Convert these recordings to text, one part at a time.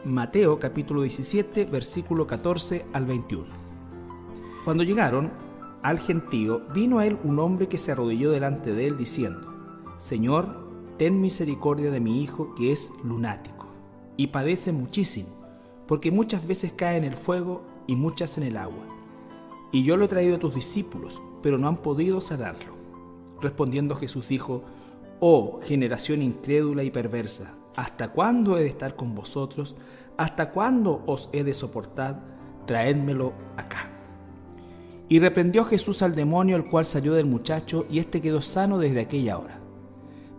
Mateo capítulo 17, versículo 14 al 21. Cuando llegaron al gentío, vino a él un hombre que se arrodilló delante de él diciendo: Señor, ten misericordia de mi hijo, que es lunático y padece muchísimo, porque muchas veces cae en el fuego y muchas en el agua. Y yo lo he traído a tus discípulos, pero no han podido sanarlo. Respondiendo Jesús dijo: Oh generación incrédula y perversa, ¿hasta cuándo he de estar con vosotros? ¿Hasta cuándo os he de soportar? Traédmelo acá. Y reprendió Jesús al demonio, el cual salió del muchacho, y éste quedó sano desde aquella hora.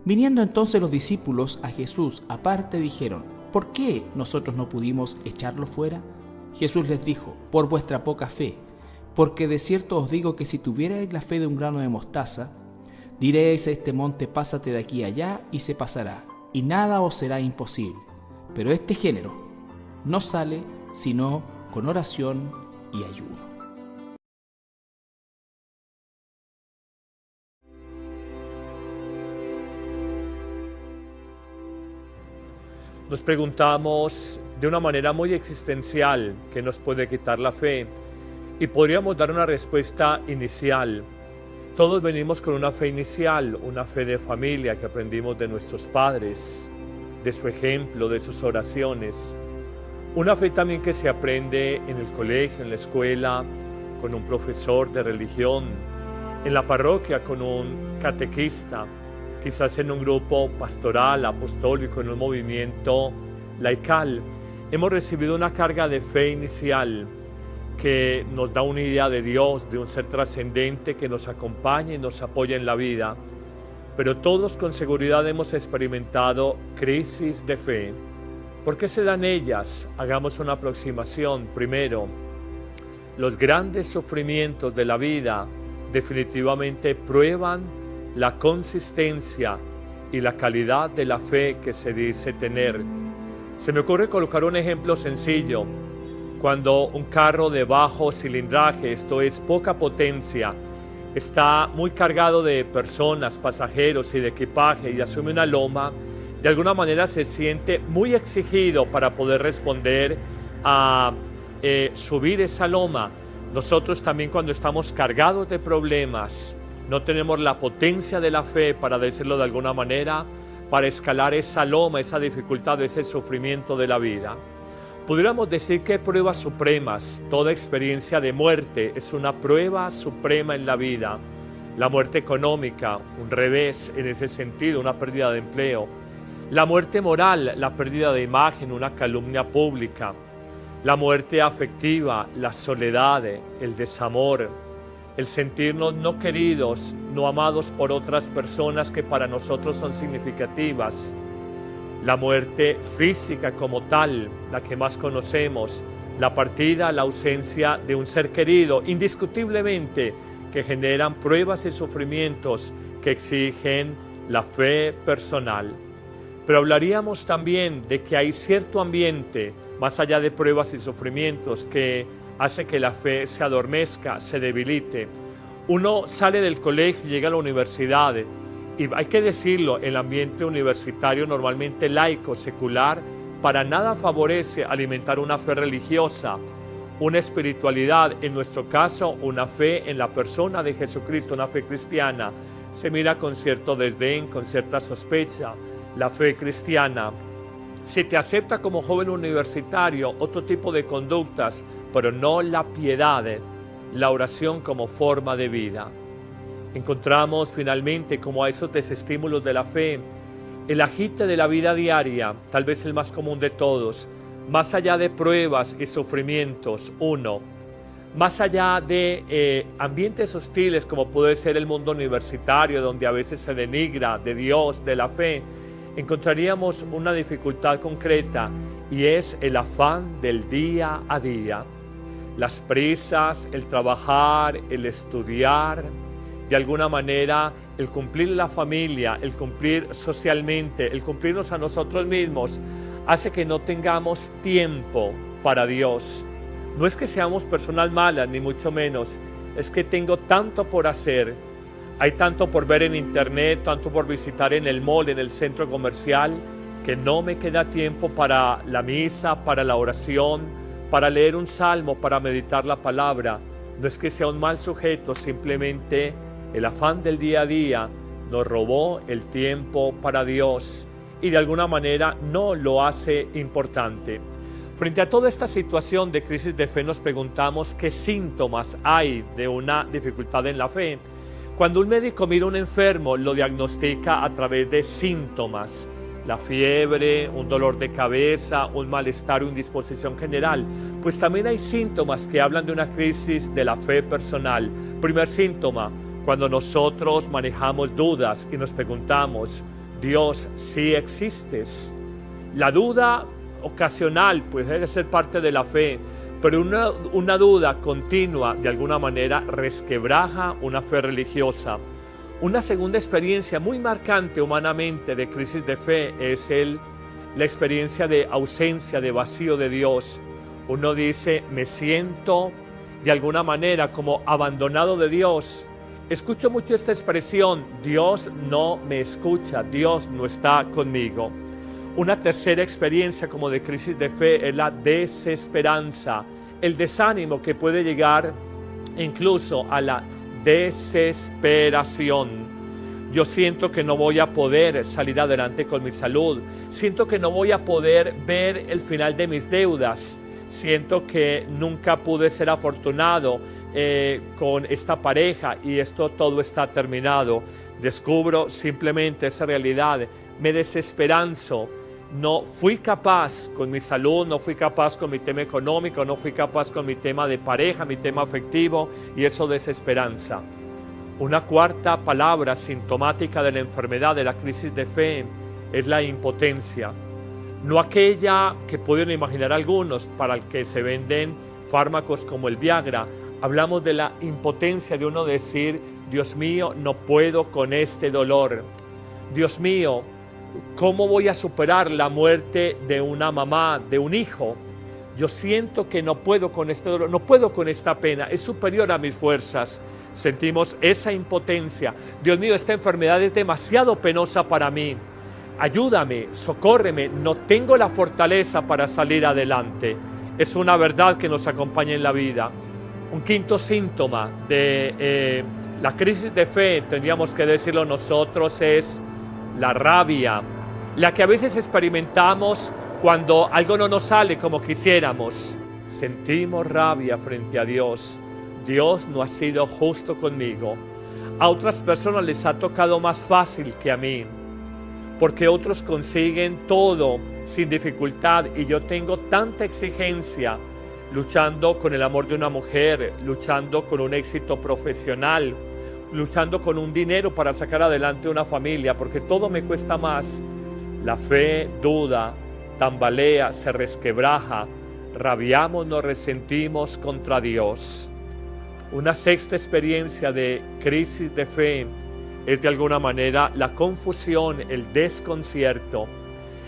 Viniendo entonces los discípulos a Jesús aparte, dijeron: ¿Por qué nosotros no pudimos echarlo fuera? Jesús les dijo: Por vuestra poca fe, porque de cierto os digo que si tuvierais la fe de un grano de mostaza, diréis a este monte: pásate de aquí allá, y se pasará, y nada os será imposible. Pero este género no sale sino con oración y ayuno. Nos preguntamos de una manera muy existencial qué nos puede quitar la fe, y podríamos dar una respuesta inicial. Todos venimos con una fe inicial, una fe de familia que aprendimos de nuestros padres, de su ejemplo, de sus oraciones. Una fe también que se aprende en el colegio, en la escuela, con un profesor de religión, en la parroquia con un catequista, quizás en un grupo pastoral, apostólico, en un movimiento laical. Hemos recibido una carga de fe inicial que nos da una idea de Dios, de un ser trascendente que nos acompaña y nos apoya en la vida. Pero todos con seguridad hemos experimentado crisis de fe. ¿Por qué se dan ellas? Hagamos una aproximación. Primero, los grandes sufrimientos de la vida definitivamente prueban la consistencia y la calidad de la fe que se dice tener. Se me ocurre colocar un ejemplo sencillo. Cuando un carro de bajo cilindraje, esto es poca potencia, está muy cargado de personas, pasajeros y de equipaje y asume una loma, de alguna manera se siente muy exigido para poder responder a subir esa loma. Nosotros también, cuando estamos cargados de problemas, no tenemos la potencia de la fe, para decirlo de alguna manera, para escalar esa loma, esa dificultad, ese sufrimiento de la vida. Pudiéramos decir que pruebas supremas, toda experiencia de muerte es una prueba suprema en la vida. La muerte económica, un revés en ese sentido, una pérdida de empleo. La muerte moral, la pérdida de imagen, una calumnia pública. La muerte afectiva, la soledad, el desamor, el sentirnos no queridos, no amados por otras personas que para nosotros son significativas. La muerte física como tal, la que más conocemos, la partida, la ausencia de un ser querido, indiscutiblemente, que generan pruebas y sufrimientos que exigen la fe personal. Pero hablaríamos también de que hay cierto ambiente, más allá de pruebas y sufrimientos, que hace que la fe se adormezca, se debilite. Uno sale del colegio, llega a la universidad, y hay que decirlo, el ambiente universitario normalmente laico, secular, para nada favorece alimentar una fe religiosa, una espiritualidad, en nuestro caso una fe en la persona de Jesucristo, una fe cristiana. Se mira con cierto desdén, con cierta sospecha. La fe cristiana se te acepta como joven universitario, otro tipo de conductas, pero no la piedad, la oración como forma de vida. Encontramos finalmente, como a esos desestímulos de la fe, el agite de la vida diaria, tal vez el más común de todos, más allá de pruebas y sufrimientos. Uno, más allá de ambientes hostiles como puede ser el mundo universitario, donde a veces se denigra de Dios, de la fe, encontraríamos una dificultad concreta, y es el afán del día a día. Las prisas, el trabajar, el estudiar, de alguna manera el cumplir la familia, el cumplir socialmente, el cumplirnos a nosotros mismos, hace que no tengamos tiempo para Dios. No es que seamos personas malas, ni mucho menos, es que tengo tanto por hacer, hay tanto por ver en internet, tanto por visitar en el mall, en el centro comercial, que no me queda tiempo para la misa, para la oración, para leer un salmo, para meditar la palabra. No es que sea un mal sujeto, simplemente el afán del día a día nos robó el tiempo para Dios y de alguna manera no lo hace importante. Frente a toda esta situación de crisis de fe nos preguntamos qué síntomas hay de una dificultad en la fe. Cuando un médico mira a un enfermo, lo diagnostica a través de síntomas. La fiebre, un dolor de cabeza, un malestar o indisposición general. Pues también hay síntomas que hablan de una crisis de la fe personal. Primer síntoma, cuando nosotros manejamos dudas y nos preguntamos, Dios, ¿sí existes? La duda ocasional puede ser parte de la fe, pero una duda continua de alguna manera resquebraja una fe religiosa. Una segunda experiencia muy marcante humanamente de crisis de fe es la experiencia de ausencia, de vacío de Dios. Uno dice, me siento de alguna manera como abandonado de Dios. Escucho mucho esta expresión, Dios no me escucha, Dios no está conmigo. Una tercera experiencia como de crisis de fe es la desesperanza, el desánimo que puede llegar incluso a la desesperación. Yo siento que no voy a poder salir adelante con mi salud, siento que no voy a poder ver el final de mis deudas, siento que nunca pude ser afortunado con esta pareja y esto todo está terminado. Descubro simplemente esa realidad, me desesperanzo. No fui capaz con mi salud, no fui capaz con mi tema económico, no fui capaz con mi tema de pareja, mi tema afectivo, y eso desesperanza. Una cuarta palabra sintomática de la enfermedad, de la crisis de fe, es la impotencia. No aquella que pueden imaginar algunos para el que se venden fármacos como el Viagra. Hablamos de la impotencia de uno decir, Dios mío, no puedo con este dolor. Dios mío, ¿cómo voy a superar la muerte de una mamá, de un hijo? Yo siento que no puedo con este dolor, no puedo con esta pena, es superior a mis fuerzas. Sentimos esa impotencia. Dios mío, esta enfermedad es demasiado penosa para mí. Ayúdame, socórreme, no tengo la fortaleza para salir adelante. Es una verdad que nos acompaña en la vida. Un quinto síntoma de la crisis de fe, tendríamos que decirlo nosotros, es la rabia, la que a veces experimentamos cuando algo no nos sale como quisiéramos. Sentimos rabia frente a Dios. Dios no ha sido justo conmigo. A otras personas les ha tocado más fácil que a mí, porque otros consiguen todo sin dificultad y yo tengo tanta exigencia luchando con el amor de una mujer, luchando con un éxito profesional, luchando con un dinero para sacar adelante una familia, porque todo me cuesta más. La fe duda, tambalea, se resquebraja, rabiamos, nos resentimos contra Dios. Una sexta experiencia de crisis de fe es de alguna manera la confusión, el desconcierto.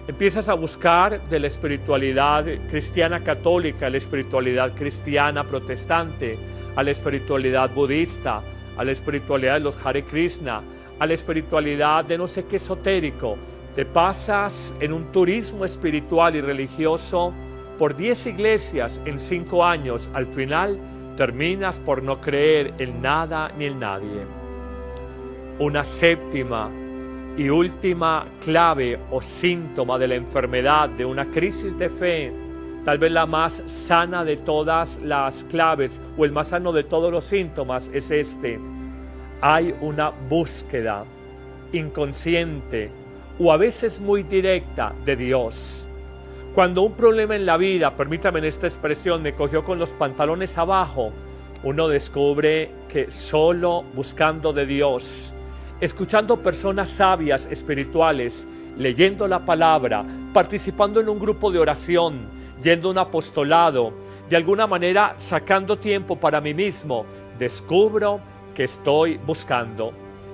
Empiezas a buscar de la espiritualidad cristiana católica, la espiritualidad cristiana protestante, a la espiritualidad budista, a la espiritualidad de los Hare Krishna, a la espiritualidad de no sé qué esotérico. Te pasas en un turismo espiritual y religioso por 10 iglesias en 5 años. Al final terminas por no creer en nada ni en nadie. Una séptima y última clave o síntoma de la enfermedad, de una crisis de fe, tal vez la más sana de todas las claves o el más sano de todos los síntomas es este. Hay una búsqueda inconsciente o a veces muy directa de Dios. Cuando un problema en la vida, permítame en esta expresión, me cogió con los pantalones abajo, uno descubre que solo buscando de Dios, escuchando personas sabias espirituales, leyendo la palabra, participando en un grupo de oración, yendo a un apostolado, de alguna manera sacando tiempo para mí mismo, descubro que estoy buscando.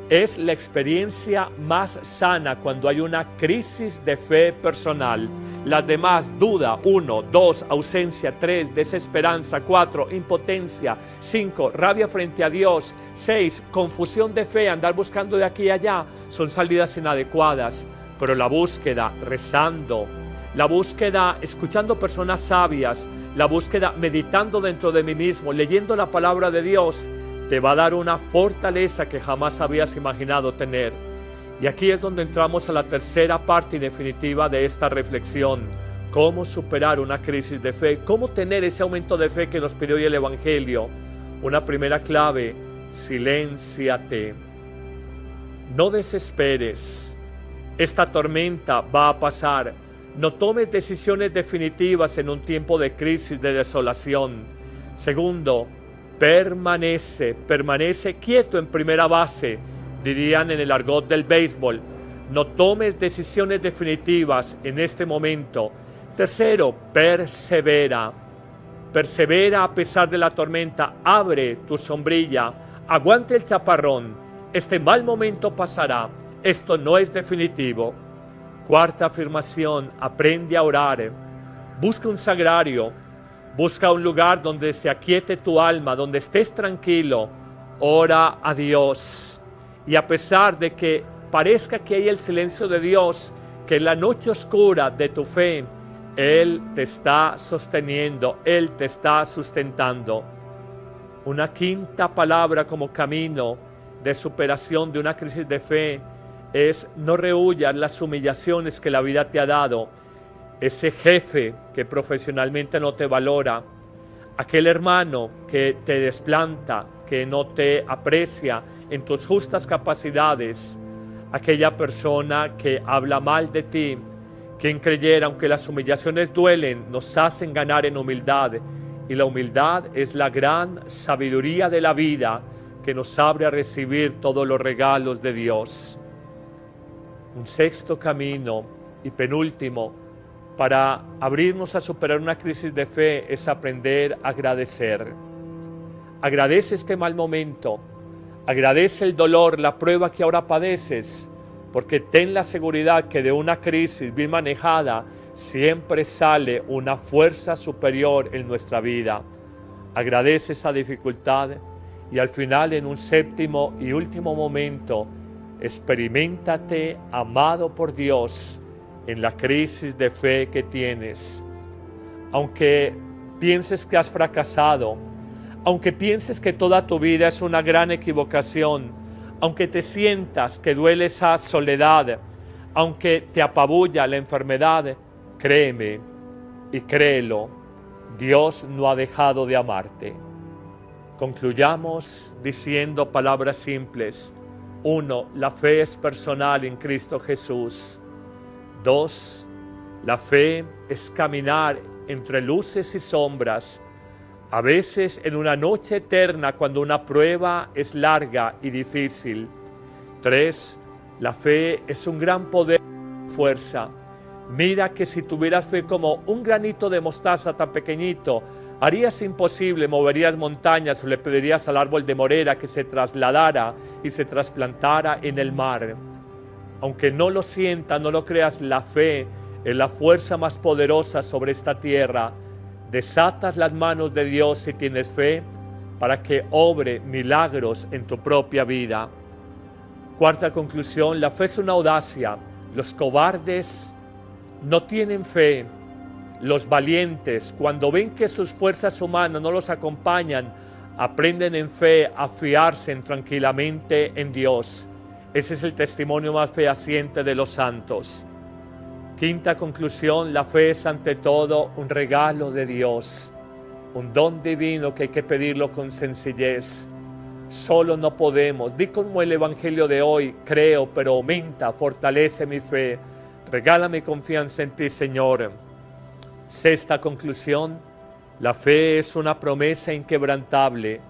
Es la experiencia más sana cuando hay una crisis de fe personal. Las demás, duda, 1, 2, ausencia, 3, desesperanza, 4, impotencia, 5, rabia frente a Dios, 6, confusión de fe, andar buscando de aquí y allá, son salidas inadecuadas. pero la búsqueda rezando, la búsqueda escuchando personas sabias, la búsqueda meditando dentro de mí mismo, leyendo la palabra de Dios, te va a dar una fortaleza que jamás habías imaginado tener. Y aquí es donde entramos a la tercera parte y definitiva de esta reflexión. Cómo superar una crisis de fe, cómo tener ese aumento de fe que nos pidió hoy el Evangelio. Una primera clave: silénciate. No desesperes. Esta tormenta va a pasar. No tomes decisiones definitivas en un tiempo de crisis, de desolación. Segundo, permanece quieto en primera base, dirían en el argot del béisbol. No tomes decisiones definitivas en este momento. Tercero, persevera a pesar de la tormenta. Abre tu sombrilla, aguante el chaparrón. Este mal momento pasará. Esto no es definitivo. Cuarta afirmación: aprende a orar. Busca un sagrario, busca un lugar donde se aquiete tu alma, donde estés tranquilo. Ora a Dios. Y a pesar de que parezca que hay el silencio de Dios, que en la noche oscura de tu fe, Él te está sosteniendo, Él te está sustentando. Una quinta palabra como camino de superación de una crisis de fe es: no rehuyas las humillaciones que la vida te ha dado. Ese jefe que profesionalmente no te valora, aquel hermano que te desplanta, que no te aprecia en tus justas capacidades, aquella persona que habla mal de ti. Quien creyera, aunque las humillaciones duelen, nos hacen ganar en humildad, y la humildad es la gran sabiduría de la vida que nos abre a recibir todos los regalos de Dios. Un sexto camino y penúltimo para abrirnos a superar una crisis de fe es aprender a agradecer. Agradece este mal momento, agradece el dolor, la prueba que ahora padeces, porque ten la seguridad que de una crisis bien manejada siempre sale una fuerza superior en nuestra vida. Agradece esa dificultad y al final, en un séptimo y último momento, experiméntate amado por Dios en la crisis de fe que tienes. Aunque pienses que has fracasado, aunque pienses que toda tu vida es una gran equivocación, aunque te sientas que duele esa soledad, aunque te apabulla la enfermedad, créeme y créelo, Dios no ha dejado de amarte. Concluyamos diciendo palabras simples. 1. La fe es personal en Cristo Jesús. 2. La fe es caminar entre luces y sombras, a veces en una noche eterna cuando una prueba es larga y difícil. 3. La fe es un gran poder y fuerza. Mira que si tuvieras fe como un granito de mostaza tan pequeñito, harías imposible, moverías montañas o le pedirías al árbol de morera que se trasladara y se trasplantara en el mar. Aunque no lo sientas, no lo creas, la fe es la fuerza más poderosa sobre esta tierra. Desatas las manos de Dios si tienes fe para que obre milagros en tu propia vida. Cuarta conclusión: la fe es una audacia. Los cobardes no tienen fe. Los valientes, cuando ven que sus fuerzas humanas no los acompañan, aprenden en fe a fiarse tranquilamente en Dios. Ese es el testimonio más fehaciente de los santos. Quinta conclusión: la fe es ante todo un regalo de Dios, un don divino que hay que pedirlo con sencillez. Solo no podemos. Di como el Evangelio de hoy: creo, pero aumenta, fortalece mi fe. Regálame confianza en ti, Señor. Sexta conclusión: la fe es una promesa inquebrantable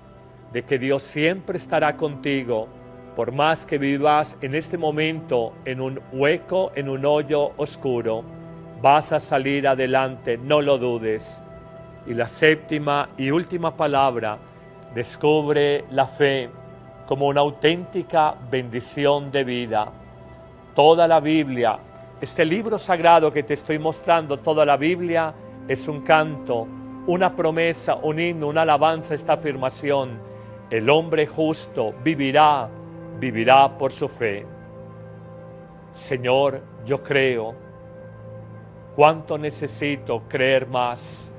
de que Dios siempre estará contigo. Por más que vivas en este momento en un hueco, en un hoyo oscuro, vas a salir adelante, no lo dudes. Y la séptima y última palabra: descubre la fe como una auténtica bendición de vida. Toda la Biblia, este libro sagrado que te estoy mostrando, toda la Biblia es un canto, una promesa, un himno, una alabanza, esta afirmación: el hombre justo vivirá por su fe. Señor, Yo creo. ¿Cuánto necesito creer más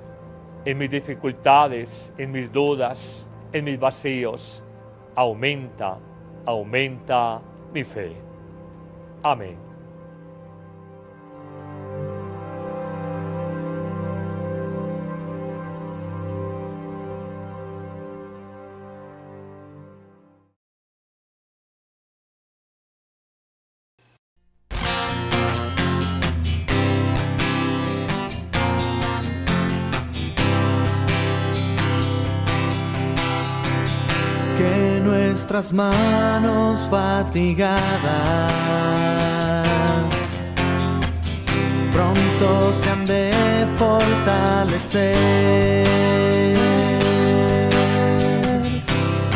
en mis dificultades, en mis dudas, en mis vacíos? Aumenta, aumenta mi fe. Amén. Que nuestras manos fatigadas pronto se han de fortalecer,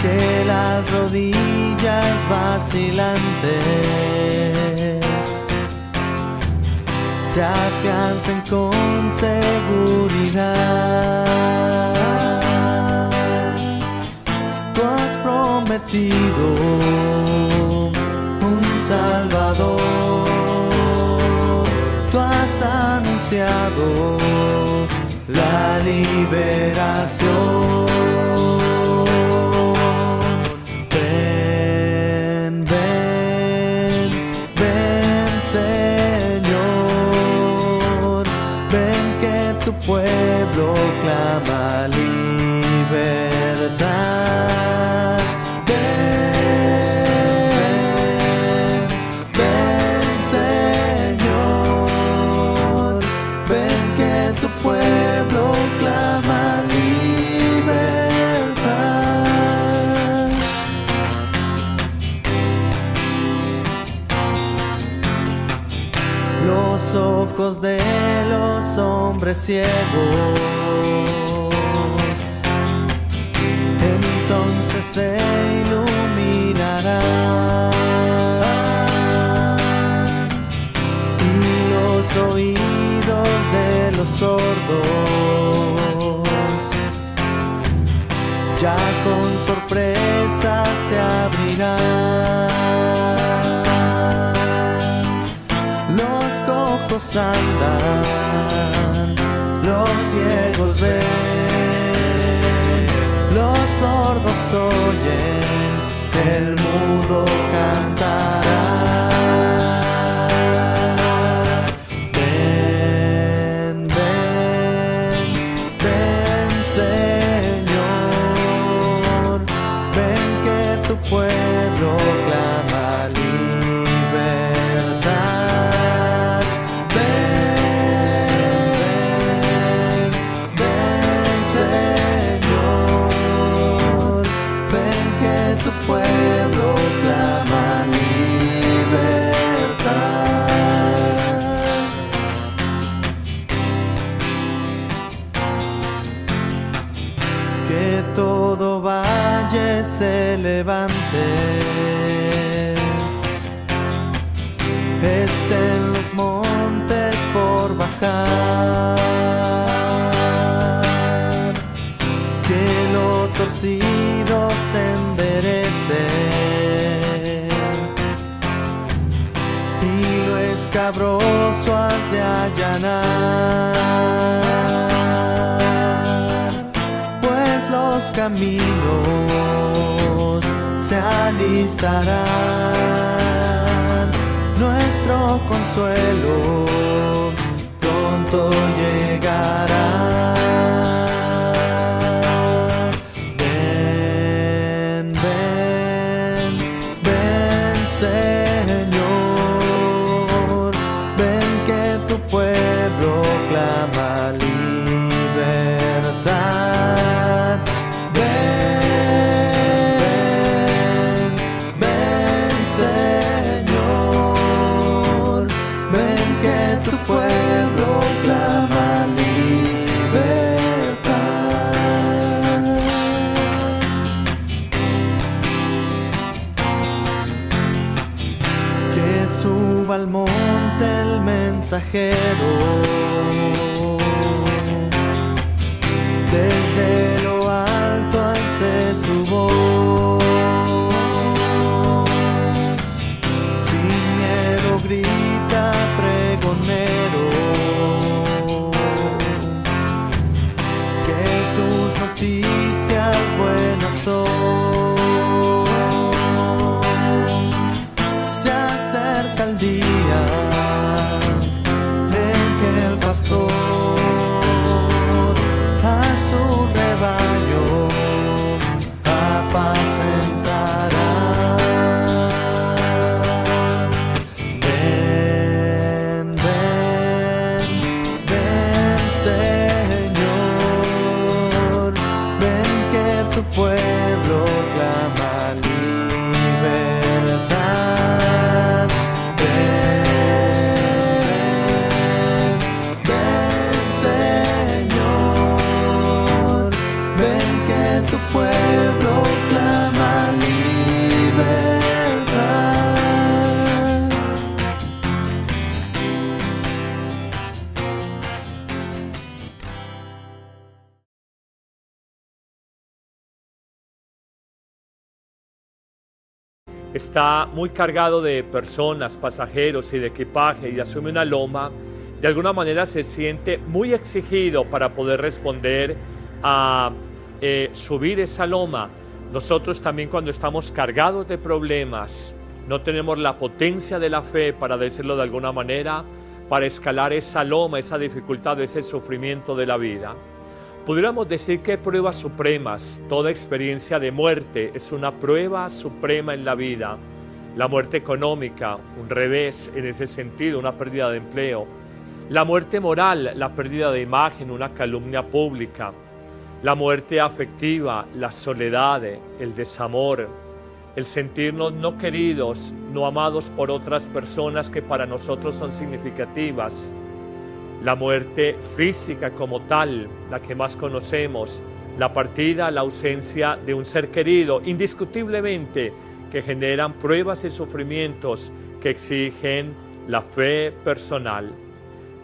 que las rodillas vacilantes se afiancen con seguridad. Tú has prometido un Salvador, tú has anunciado la liberación. Ven, ven, ven, Señor, ven que tu pueblo clama libertad. Ven, ven, Señor, ven que tu pueblo clama libertad. Los ojos de los hombres ciegos entonces se iluminarán, y los oídos de los sordos ya con sorpresa se abrirán. Los cojos andan, los ciegos ven, los sordos oyen, el mudo cantará. Ven, ven, ven, Señor, ven que tu pueblo clama libertad. Ven, ven, Señor, ven que tu pueblo clama libertad. Que todo valle se levante, estén los montes por bajar, que lo torcido se enderece y lo escabroso has de allanar, pues los caminos se alistarán, nuestro consuelo pronto llegará. Ven, ven, ven, Señor, ven que tu pueblo clama libertad. Ven, ven, Señor, ven que tu pueblo fiel pastor a su rebaño apacentará. Ven, ven, ven, Señor, ven que tu pueblo clama libertad. Ven, ven, Señor, ven que tu pueblo clama libertad. Está muy cargado de personas, pasajeros y de equipaje y asume una loma, de alguna manera se siente muy exigido para poder responder a subir esa loma. Nosotros también, cuando estamos cargados de problemas, no tenemos la potencia de la fe, para decirlo de alguna manera, para escalar esa loma, esa dificultad, ese sufrimiento de la vida. Pudiéramos decir que pruebas supremas, toda experiencia de muerte es una prueba suprema en la vida. La muerte económica, un revés en ese sentido, una pérdida de empleo. La muerte moral, la pérdida de imagen, una calumnia pública. La muerte afectiva, la soledad, el desamor, el sentirnos no queridos, no amados por otras personas que para nosotros son significativas. La muerte física como tal, la que más conocemos, la partida, la ausencia de un ser querido, indiscutiblemente, que generan pruebas y sufrimientos que exigen la fe personal.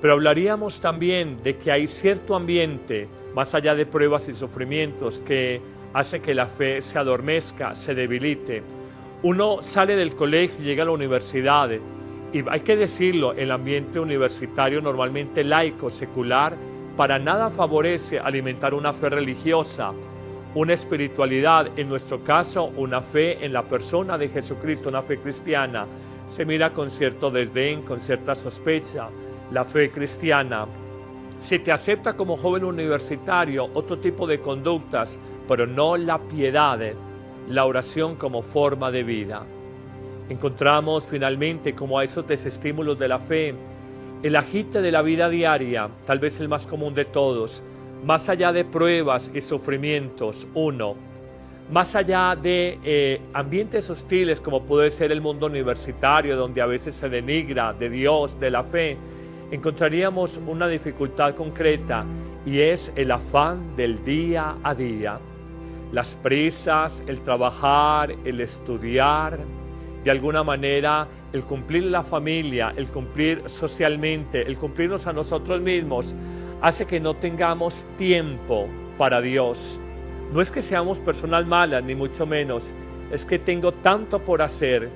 Pero hablaríamos también de que hay cierto ambiente, más allá de pruebas y sufrimientos, que hace que la fe se adormezca, se debilite. Uno sale del colegio y llega a la universidad, y hay que decirlo, el ambiente universitario, normalmente laico, secular, para nada favorece alimentar una fe religiosa, una espiritualidad, en nuestro caso una fe en la persona de Jesucristo, una fe cristiana. Se mira con cierto desdén, con cierta sospecha. La fe cristiana se te acepta como joven universitario, otro tipo de conductas, pero no la piedad, la oración como forma de vida. Encontramos finalmente, como a esos desestímulos de la fe, el agite de la vida diaria, tal vez el más común de todos, más allá de pruebas y sufrimientos, más allá de ambientes hostiles como puede ser el mundo universitario, donde a veces se denigra de Dios, de la fe, encontraríamos una dificultad concreta, y es el afán del día a día. Las prisas, el trabajar, el estudiar, de alguna manera el cumplir la familia, el cumplir socialmente, el cumplirnos a nosotros mismos, hace que no tengamos tiempo para Dios. No es que seamos personas malas, ni mucho menos, es que tengo tanto por hacer,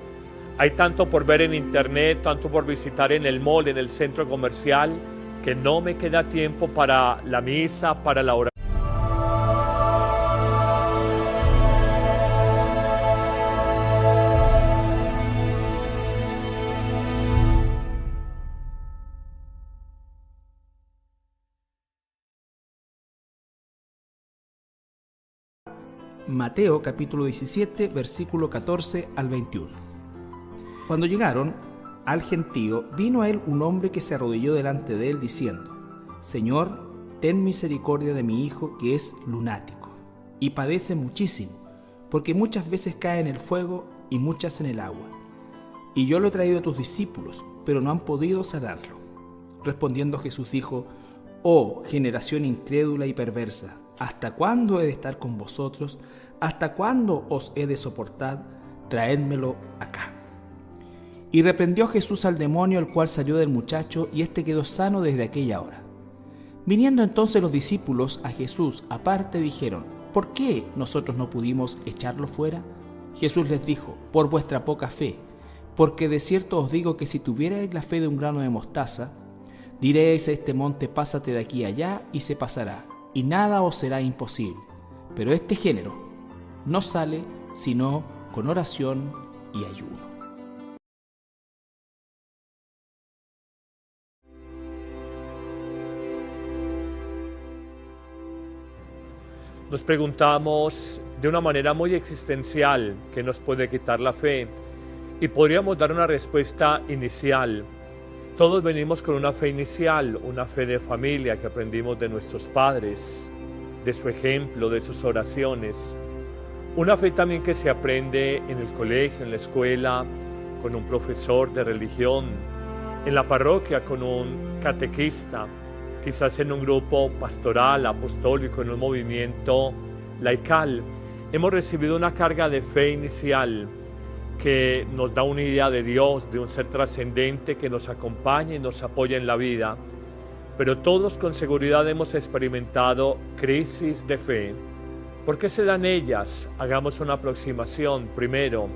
hay tanto por ver en internet, tanto por visitar en el mall, en el centro comercial, que no me queda tiempo para la misa, para la oración. Mateo capítulo 17, versículo 14 al 21. Cuando llegaron al gentío, vino a él un hombre que se arrodilló delante de él diciendo: Señor, ten misericordia de mi hijo, que es lunático y padece muchísimo, porque muchas veces cae en el fuego y muchas en el agua. Y yo lo he traído a tus discípulos, pero no han podido sanarlo. Respondiendo Jesús dijo: Oh generación incrédula y perversa, ¿hasta cuándo he de estar con vosotros? ¿Hasta cuándo os he de soportar? Traédmelo acá. Y reprendió Jesús al demonio, el cual salió del muchacho, y éste quedó sano desde aquella hora. Viniendo entonces los discípulos a Jesús aparte, dijeron: ¿Por qué nosotros no pudimos echarlo fuera? Jesús les dijo: Por vuestra poca fe, porque de cierto os digo que si tuvierais la fe de un grano de mostaza, diréis a este monte: pásate de aquí allá, y se pasará, y nada os será imposible. Pero este género no sale sino con oración y ayuno. Nos preguntamos de una manera muy existencial qué nos puede quitar la fe y podríamos dar una respuesta inicial. Todos venimos con una fe inicial, una fe de familia que aprendimos de nuestros padres, de su ejemplo, de sus oraciones. Una fe también que se aprende en el colegio, en la escuela, con un profesor de religión, en la parroquia con un catequista, quizás en un grupo pastoral, apostólico, en un movimiento laical. Hemos recibido una carga de fe inicial que nos da una idea de Dios, de un ser trascendente que nos acompaña y nos apoya en la vida. Pero todos con seguridad hemos experimentado crisis de fe. ¿Por qué se dan ellas? Hagamos una aproximación. Primero,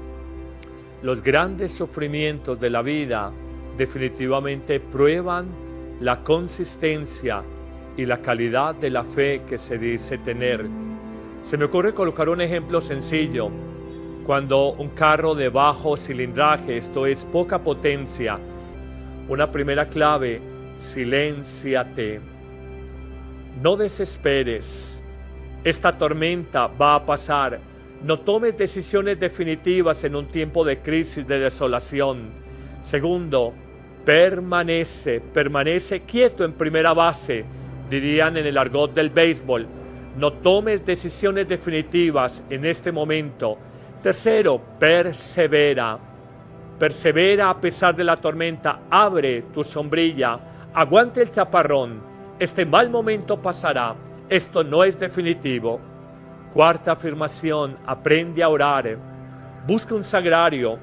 los grandes sufrimientos de la vida definitivamente prueban la consistencia y la calidad de la fe que se dice tener. Se me ocurre colocar un ejemplo sencillo. Cuando un carro de bajo cilindraje, esto es poca potencia, una primera clave: silénciate. No desesperes. Esta tormenta va a pasar. No tomes decisiones definitivas en un tiempo de crisis, de desolación. Segundo, permanece quieto en primera base, dirían en el argot del béisbol. No tomes decisiones definitivas en este momento. Tercero, persevera a pesar de la tormenta. Abre tu sombrilla, aguante el chaparrón. Este mal momento pasará. Esto no es definitivo. Cuarta afirmación, aprende a orar. Busca un sagrario,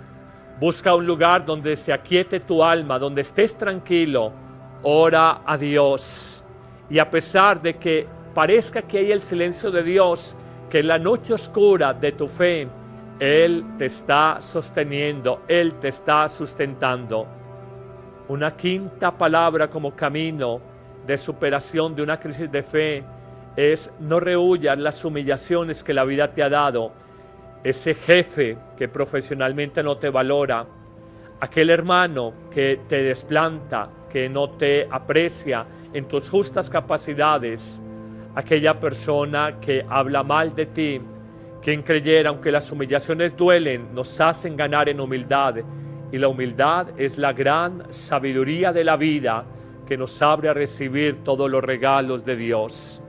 busca un lugar donde se aquiete tu alma, donde estés tranquilo. Ora a Dios. Y a pesar de que parezca que hay el silencio de Dios, que en la noche oscura de tu fe, Él te está sosteniendo, Él te está sustentando. Una quinta palabra como camino de superación de una crisis de fe es: no rehuyas las humillaciones que la vida te ha dado. Ese jefe que profesionalmente no te valora, aquel hermano que te desplanta, que no te aprecia en tus justas capacidades, aquella persona que habla mal de ti. Quien creyera, aunque las humillaciones duelen, nos hacen ganar en humildad, y la humildad es la gran sabiduría de la vida que nos abre a recibir todos los regalos de Dios.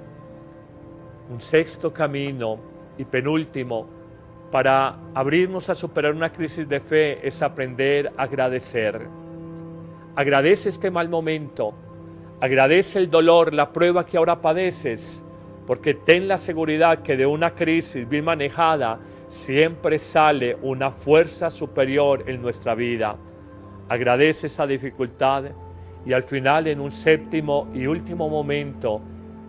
Un sexto camino y penúltimo para abrirnos a superar una crisis de fe es aprender a agradecer. Agradece este mal momento, agradece el dolor, la prueba que ahora padeces, porque ten la seguridad que de una crisis bien manejada siempre sale una fuerza superior en nuestra vida. Agradece esa dificultad y al final, en un séptimo y último momento,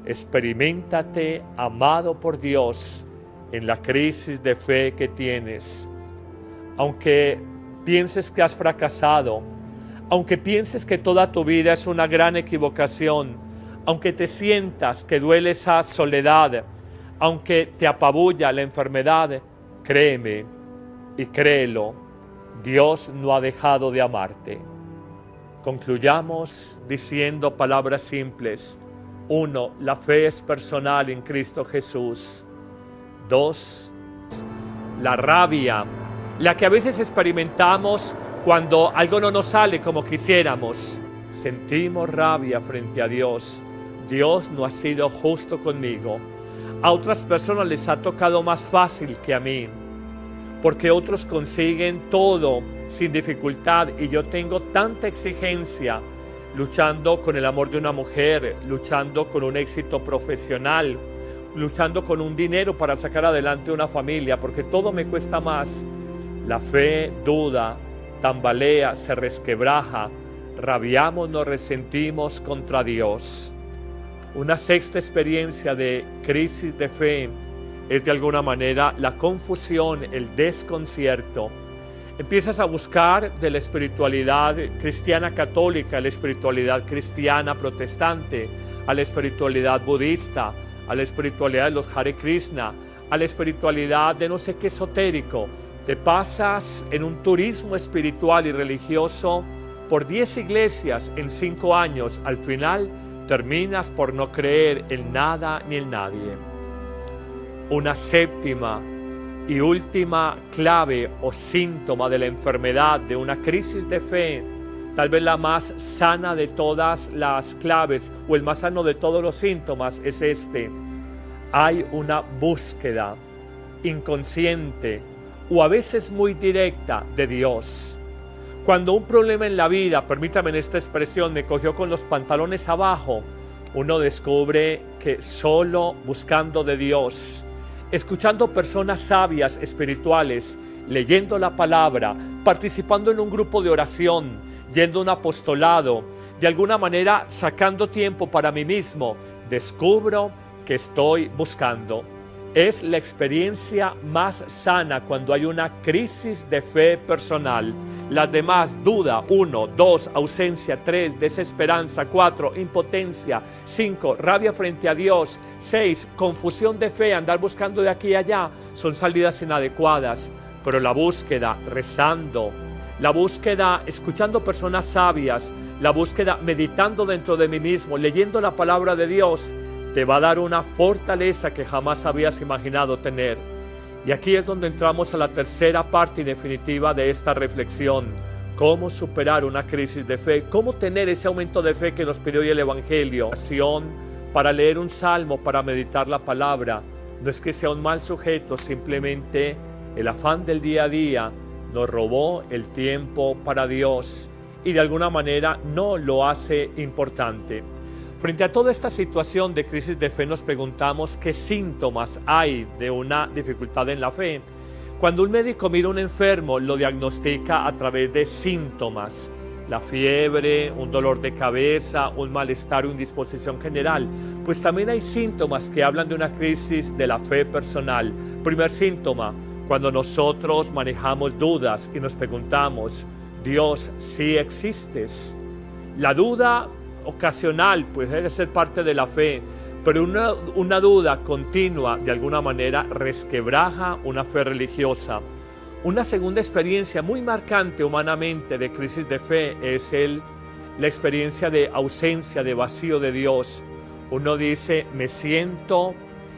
experiméntate amado por Dios en la crisis de fe que tienes. Aunque pienses que has fracasado, aunque pienses que toda tu vida es una gran equivocación, aunque te sientas que duele esa soledad, aunque te apabulla la enfermedad, créeme y créelo, Dios no ha dejado de amarte. Concluyamos diciendo palabras simples. 1. La fe es personal en Cristo Jesús. 2. La rabia, la que a veces experimentamos cuando algo no nos sale como quisiéramos. Sentimos rabia frente a Dios. Dios no ha sido justo conmigo. A otras personas les ha tocado más fácil que a mí, porque otros consiguen todo sin dificultad y yo tengo tanta exigencia, luchando con el amor de una mujer, luchando con un éxito profesional, luchando con un dinero para sacar adelante una familia, porque todo me cuesta más. La fe duda, tambalea, se resquebraja, rabiamos, nos resentimos contra Dios. Una sexta experiencia de crisis de fe es de alguna manera la confusión, el desconcierto. Empiezas a buscar de la espiritualidad cristiana católica, la espiritualidad cristiana protestante, a la espiritualidad budista, a la espiritualidad de los Hare Krishna, a la espiritualidad de no sé qué esotérico. Te pasas en un turismo espiritual y religioso por 10 iglesias en 5 años. Al final terminas por no creer en nada ni en nadie. Una séptima y última clave o síntoma de la enfermedad, de una crisis de fe, tal vez la más sana de todas las claves o el más sano de todos los síntomas, es este: hay una búsqueda inconsciente o a veces muy directa de Dios. Cuando un problema en la vida, permítame en esta expresión, me cogió con los pantalones abajo, uno descubre que solo buscando de Dios, escuchando personas sabias, espirituales, leyendo la palabra, participando en un grupo de oración, yendo a un apostolado, de alguna manera sacando tiempo para mí mismo, descubro que estoy buscando. Es la experiencia más sana cuando hay una crisis de fe personal. Las demás, duda, 1, 2, ausencia, 3, desesperanza, 4, impotencia, 5, rabia frente a Dios, 6, confusión de fe, andar buscando de aquí y allá, son salidas inadecuadas. Pero la búsqueda rezando, la búsqueda escuchando personas sabias, la búsqueda meditando dentro de mí mismo, leyendo la palabra de Dios, te va a dar una fortaleza que jamás habías imaginado tener. Y aquí es donde entramos a la tercera parte y definitiva de esta reflexión. Cómo superar una crisis de fe, cómo tener ese aumento de fe que nos pidió hoy el Evangelio. Oración, para leer un salmo, para meditar la palabra. No es que sea un mal sujeto, simplemente el afán del día a día nos robó el tiempo para Dios y de alguna manera no lo hace importante. Frente a toda esta situación de crisis de fe nos preguntamos qué síntomas hay de una dificultad en la fe. Cuando un médico mira a un enfermo, lo diagnostica a través de síntomas. La fiebre, un dolor de cabeza, un malestar o indisposición general. Pues también hay síntomas que hablan de una crisis de la fe personal. Primer síntoma, cuando nosotros manejamos dudas y nos preguntamos, Dios, ¿sí existes? La duda ocasional puede ser parte de la fe, pero una duda continua de alguna manera resquebraja una fe religiosa. Una segunda experiencia muy marcante humanamente de crisis de fe es la experiencia de ausencia, de vacío de Dios. Uno dice, me siento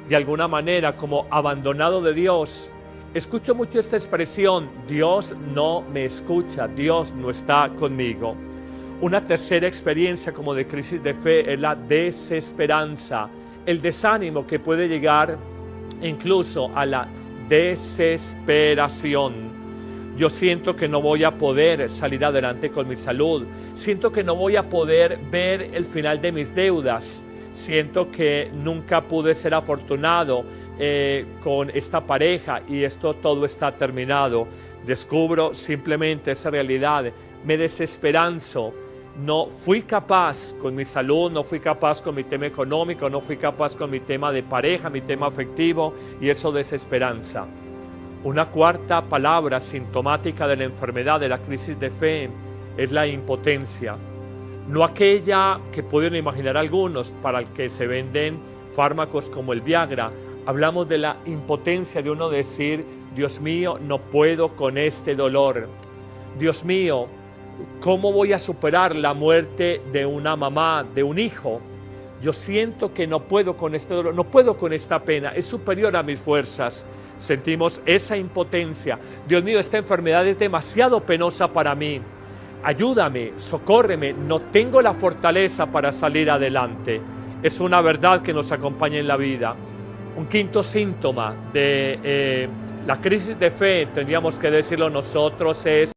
de alguna manera como abandonado de Dios. Escucho mucho esta expresión, Dios no me escucha, Dios no está conmigo. Una tercera experiencia como de crisis de fe es la desesperanza, el desánimo que puede llegar incluso a la desesperación. Yo siento que no voy a poder salir adelante con mi salud, siento que no voy a poder ver el final de mis deudas, siento que nunca pude ser afortunado con esta pareja y esto todo está terminado. Descubro simplemente esa realidad, me desesperanzo. No fui capaz con mi salud, no fui capaz con mi tema económico, no fui capaz con mi tema de pareja, mi tema afectivo, y eso desesperanza. Una cuarta palabra sintomática de la enfermedad, de la crisis de fe, es la impotencia. No aquella que pueden imaginar algunos, para el que se venden fármacos como el Viagra. Hablamos de la impotencia de uno decir, Dios mío, no puedo con este dolor. Dios mío, ¿cómo voy a superar la muerte de una mamá, de un hijo? Yo siento que no puedo con este dolor, no puedo con esta pena, es superior a mis fuerzas. Sentimos esa impotencia. Dios mío, esta enfermedad es demasiado penosa para mí. Ayúdame, socórreme, no tengo la fortaleza para salir adelante. Es una verdad que nos acompaña en la vida. Un quinto síntoma de la crisis de fe, tendríamos que decirlo nosotros, es